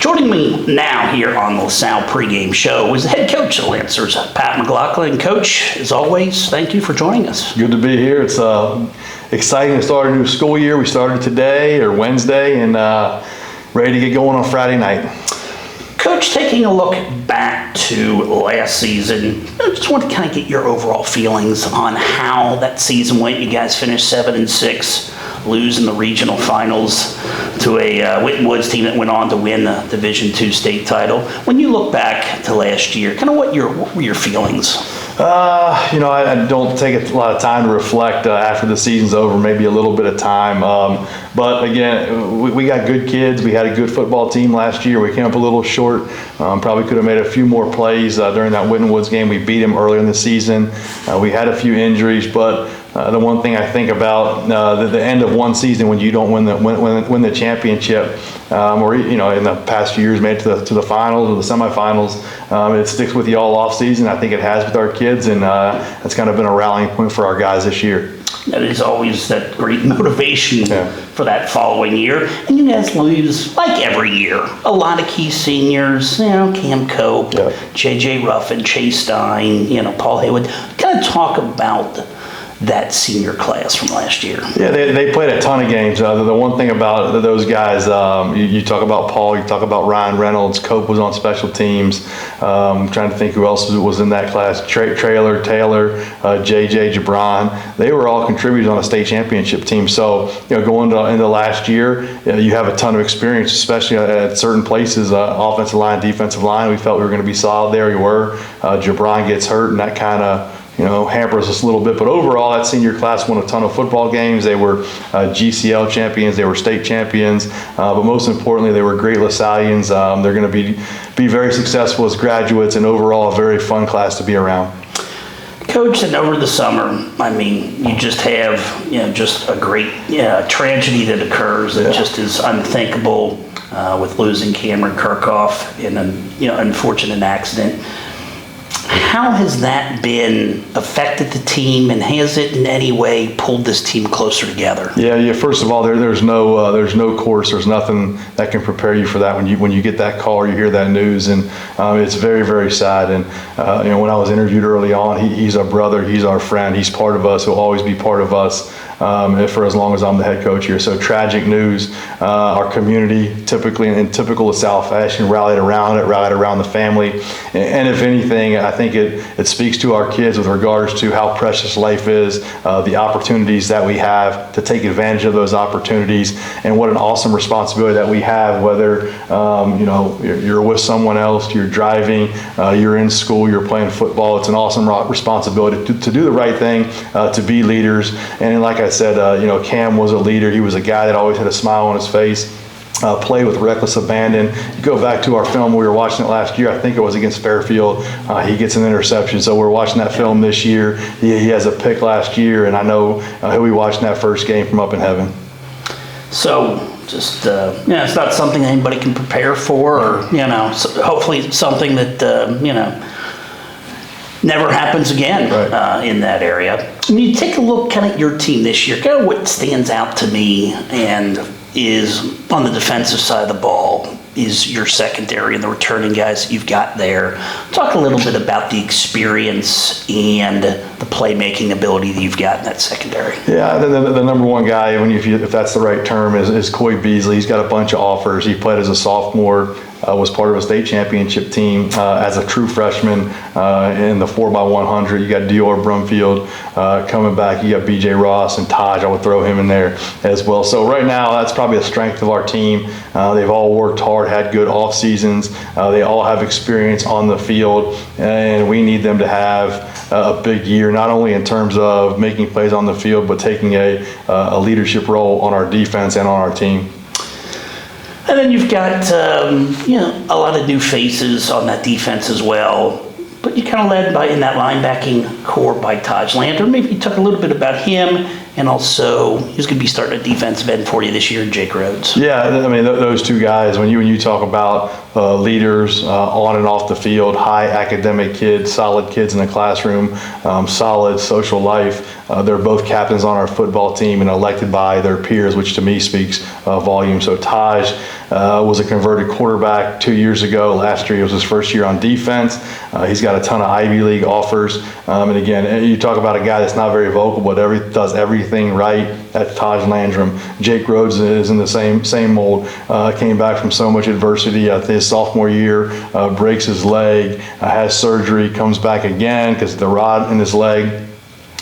Joining me now here on the Salle pregame show is the head coach of the Lancers, Pat Mclaughlin. Coach, as always, thank you for joining us. Good to be here. It's exciting to start a new school year. We started today or Wednesday and ready to get going on Friday night. Coach, taking a look back to last season, I just want to kind of get your overall feelings on how that season went. You guys finished 7-6. Lose in the regional finals to a Whitten Woods team that went on to win the Division II state title. When you look back to last year, kind of what were your feelings? I don't take a lot of time to reflect after the season's over, maybe a little bit of time. But again, we got good kids. We had a good football team last year. We came up a little short. Probably could have made a few more plays during that Whitten Woods game. We beat them earlier in the season. We had a few injuries, but the one thing I think about the end of one season when you don't win the championship, or in the past few years made it to the finals or the semifinals, it sticks with you all off season. I think it has with our kids, and it's kind of been a rallying point for our guys this year. That is always that great motivation for that following year. And you guys lose, like every year, a lot of key seniors, Cam Cope, J.J. Ruffin, Chase Stein, Paul Haywood. Kind of talk about that senior class from last year. Yeah, they played a ton of games. The one thing about those guys, you talk about Paul, you talk about Ryan Reynolds, Cope was on special teams. I'm trying to think who else was in that class. Taylor, JJ, Jabron. They were all contributors on a state championship team. So, going into last year, you have a ton of experience, especially at certain places, offensive line, defensive line. We felt we were going to be solid there. We were. Jabron gets hurt, and that kind of hampers us a little bit. But overall, that senior class won a ton of football games. They were GCL champions. They were state champions. But most importantly, they were great LaSallians. They're going to be very successful as graduates, and overall, a very fun class to be around. Coach, and over the summer, you just have, just a great tragedy that occurs that just is unthinkable with losing Cameron Kirk in an unfortunate accident. How has that been affected the team, and has it in any way pulled this team closer together? Yeah. First of all, there's no course. There's nothing that can prepare you for that when you get that call or you hear that news, and it's very, very sad. And when I was interviewed early on, he's our brother, he's our friend, he's part of us. He'll always be part of us for as long as I'm the head coach here. So tragic news. Our community, typically in typical LaSalle fashion, rallied around the family, and if anything, I think it speaks to our kids with regards to how precious life is, the opportunities that we have to take advantage of those opportunities, and what an awesome responsibility that we have, whether you're with someone else, you're driving, you're in school, you're playing football. It's an awesome responsibility to do the right thing, to be leaders. And like I said, Cam was a leader. He was a guy that always had a smile on his face. Play with reckless abandon. You go back to our film, we were watching it last year, I think it was against Fairfield, he gets an interception. So we're watching that film this year. He has a pick last year, and I know he'll be watching that first game from up in heaven. So just, it's not something anybody can prepare for, or, so hopefully it's something that, never happens again in that area. When you take a look kind of at your team this year, kind of what stands out to me and is on the defensive side of the ball is your secondary and the returning guys that you've got there. Talk a little bit about the experience and the playmaking ability that you've got in that secondary. Yeah, the number one guy, if that's the right term, is Coy Beasley. He's got a bunch of offers. He played as a sophomore, was part of a state championship team as a true freshman in the 4x100. You got Dior Brumfield coming back. You got BJ Ross and Taj. I would throw him in there as well. So right now, that's probably a strength of our team. They've all worked hard, had good off seasons. They all have experience on the field, and we need them to have a big year, not only in terms of making plays on the field, but taking a leadership role on our defense and on our team. And then you've got, a lot of new faces on that defense as well. But you kind of led in that linebacking core by Taj Lander. Maybe you talk a little bit about him, and also he's going to be starting a defensive end for you this year, Jake Rhodes. Yeah, those two guys, when you talk about leaders on and off the field, high academic kids, solid kids in the classroom, solid social life, they're both captains on our football team and elected by their peers, which to me speaks volumes. So Taj was a converted quarterback 2 years ago. Last year, it was his first year on defense. He's got a ton of Ivy League offers. And again, you talk about a guy that's not very vocal, but does everything right. That's Taj Landrum. Jake Rhodes is in the same mold. Came back from so much adversity his sophomore year, breaks his leg, has surgery, comes back again because the rod in his leg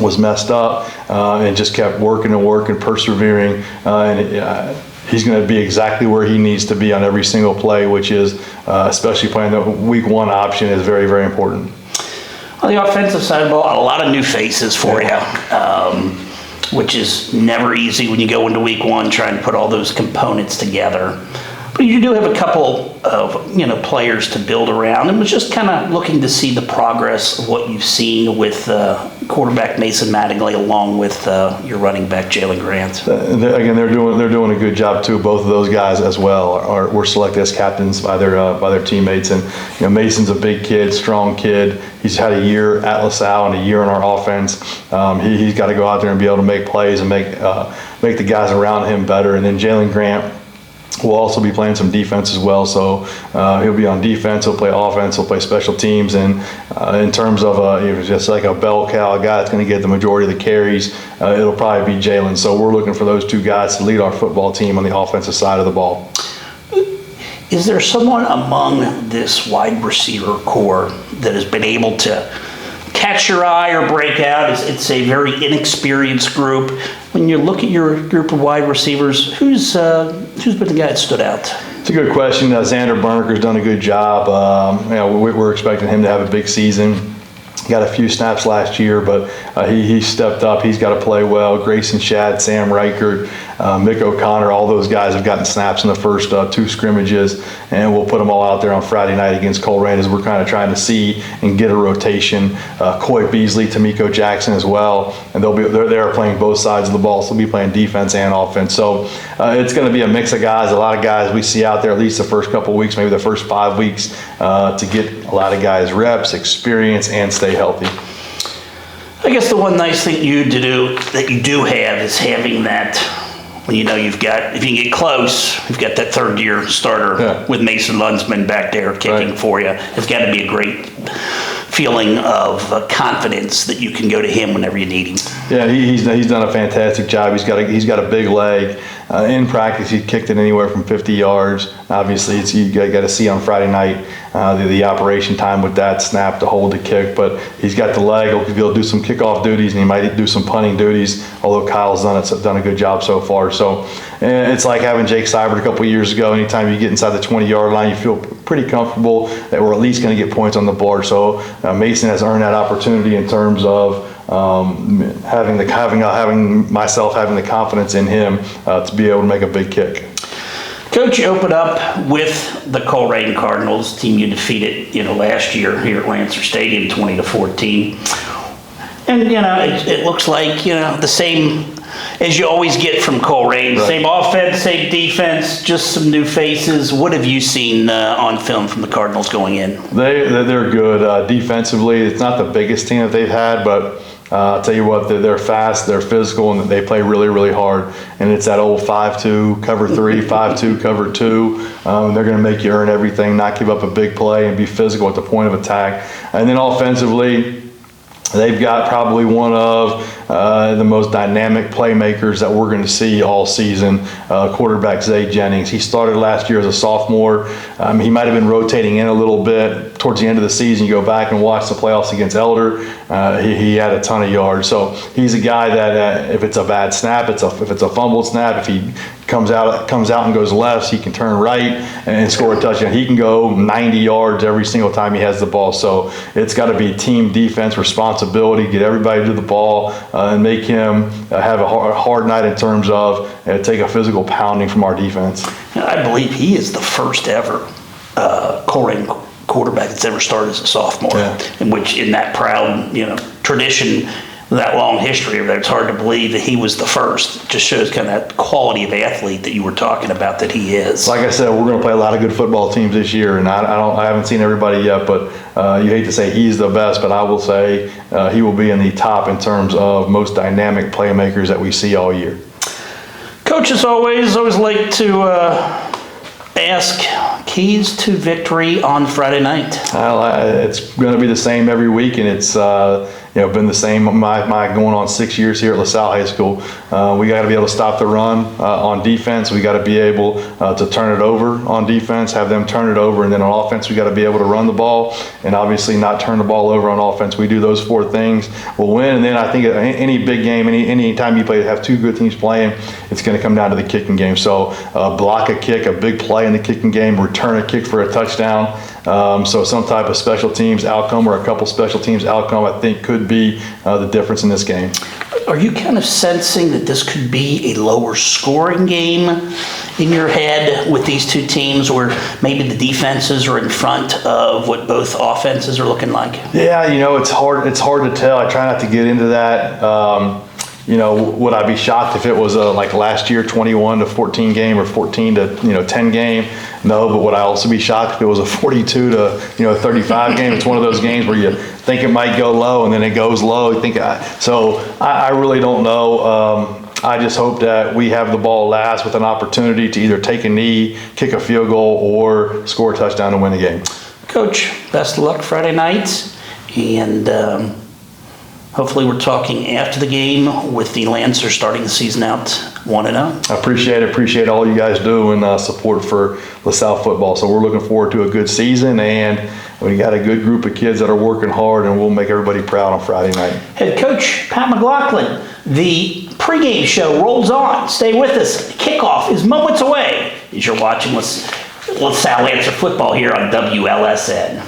was messed up, and just kept working and working, persevering, he's going to be exactly where he needs to be on every single play, which is, especially playing the week one option, is very, very important. On the offensive side of the ball, a lot of new faces for you, which is never easy when you go into week one trying to put all those components together. But you do have a couple of players to build around, and was just kind of looking to see the progress of what you've seen with quarterback Mason Mattingly, along with your running back Jalen Grant. Again, they're doing a good job too. Both of those guys as well were selected as captains by their teammates. And Mason's a big kid, strong kid. He's had a year at LaSalle and a year in our offense. He's got to go out there and be able to make plays and make the guys around him better. And then Jalen Grant will also be playing some defense as well, so he'll be on defense, he'll play offense, he'll play special teams, and in terms of just like a bell cow, a guy that's going to get the majority of the carries, it'll probably be Jalen. So we're looking for those two guys to lead our football team on the offensive side of the ball. Is there someone among this wide receiver core that has been able to catch your eye or break out? It's a very inexperienced group. When you look at your group of wide receivers, who's been the guy that stood out? It's a good question. Xander Berniker's done a good job. We're expecting him to have a big season. Got a few snaps last year, but he stepped up. He's got to play well. Grayson Shad, Sam Reichert, Mick O'Connor, all those guys have gotten snaps in the first two scrimmages, and we'll put them all out there on Friday night against Coleraine as we're kind of trying to see and get a rotation. Coy Beasley, Tamiko Jackson as well, and they're playing both sides of the ball, so they'll be playing defense and offense. So it's going to be a mix of guys, a lot of guys we see out there at least the first couple of weeks, maybe the first 5 weeks, to get a lot of guys reps, experience, and stay healthy. I guess the one nice thing you do have is having that, when you've got, if you can get close, you've got that third-year starter with Mason Lunsman back there kicking for you. It's got to be a great feeling of confidence that you can go to him whenever you need him. Yeah, he's done a fantastic job. He's got a big leg. In practice, he kicked it anywhere from 50 yards. Obviously, you got to see on Friday night the operation time with that snap to hold the kick. But he's got the leg. He'll do some kickoff duties, and he might do some punting duties. Although Kyle's done a good job so far. So it's like having Jake Seibert a couple of years ago. Anytime you get inside the 20-yard line, you feel pretty comfortable that we're at least going to get points on the board. So Mason has earned that opportunity in terms of having myself having the confidence in him to be able to make a big kick. Coach, you open up with the Coleraine Cardinals, team you defeated, last year here at Lancer Stadium, 20-14. And it looks like the same as you always get from Coleraine. Right. Same offense, same defense, just some new faces. What have you seen on film from the Cardinals going in? They're good defensively. It's not the biggest team that they've had, but I'll tell you what, they're fast, they're physical, and they play really, really hard. And it's that old 5-2, cover 3, 5-2, cover 2. They're going to make you earn everything, not give up a big play, and be physical at the point of attack. And then offensively, they've got probably one of the most dynamic playmakers that we're going to see all season, quarterback Zay Jennings. He started last year as a sophomore. He might have been rotating in a little bit towards the end of the season. You go back and watch the playoffs against Elder. He had a ton of yards. So he's a guy that if it's a bad snap, if it's a fumbled snap, if he comes out and goes left, he can turn right and score a touchdown. He can go 90 yards every single time he has the ball. So it's got to be team defense responsibility, get everybody to the ball, and make him have a hard night in terms of take a physical pounding from our defense. I believe he is the first ever Coleraine quarterback that's ever started as a sophomore, in that proud tradition, that long history of that. It's hard to believe that he was the first. It just shows kind of that quality of athlete that you were talking about that he is. Like I said, we're going to play a lot of good football teams this year, and I haven't seen everybody yet, but you hate to say he's the best, but I will say he will be in the top in terms of most dynamic playmakers that we see all year. Coach, as always like to ask, keys to victory on Friday night? It's going to be the same every week, and it's been the same my going on 6 years here at LaSalle High School. We got to be able to stop the run on defense. We got to be able to turn it over on defense, have them turn it over, and then on offense we got to be able to run the ball and obviously not turn the ball over on offense. We do those 4 things, we'll win. And then I think any big game, any time you play, have 2 good teams playing, it's going to come down to the kicking game. So block a kick, a big play in the kicking game, return a kick for a touchdown. So some type of special teams outcome or a couple special teams outcome, I think, could be the difference in this game. Are you kind of sensing that this could be a lower scoring game in your head with these 2 teams, where maybe the defenses are in front of what both offenses are looking like? Yeah, it's hard to tell. I try not to get into that. Would I be shocked if it was like last year 21-14 game or 14-10 game? No, but would I also be shocked if it was a 42-35 game? It's one of those games where you think it might go low and then it goes low. I really don't know. I just hope that we have the ball last with an opportunity to either take a knee, kick a field goal, or score a touchdown and win the game. Coach, best of luck Friday night, and hopefully we're talking after the game with the Lancers starting the season out 1-0. I appreciate all you guys do and support for LaSalle football. So we're looking forward to a good season, and we got a good group of kids that are working hard, and we'll make everybody proud on Friday night. Head coach Pat Mclaughlin, the pregame show rolls on. Stay with us. Kickoff is moments away as you're watching LaSalle Lancer football here on WLSN.